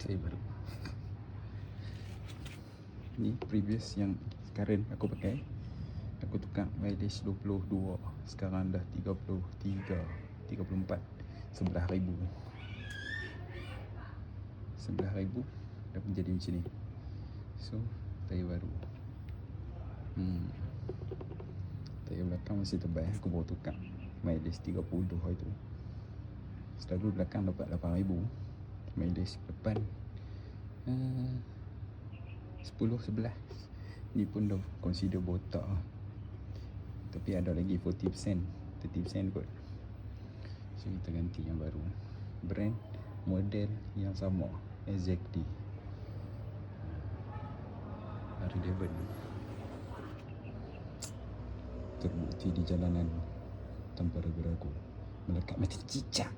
Tray baru. Ni previous yang sekarang aku pakai. Aku tukar mileage 22. Sekarang dah 33, 34. 11,000. 11,000 dah menjadi macam ni. So, tayar baru. Tayar belakang masih tebal. Aku baru tukar mileage 30 itu. Selalu belakang dapat 8,000. Mileage depan 10, 11. Ni pun dah consider botak. Tapi ada lagi 40%, 30% kot. So kita ganti yang baru. Brand, model yang sama, exactly. Harley Davidson. Terbukti di jalanan tanpa ragu-ragu. Melekat mati cicak.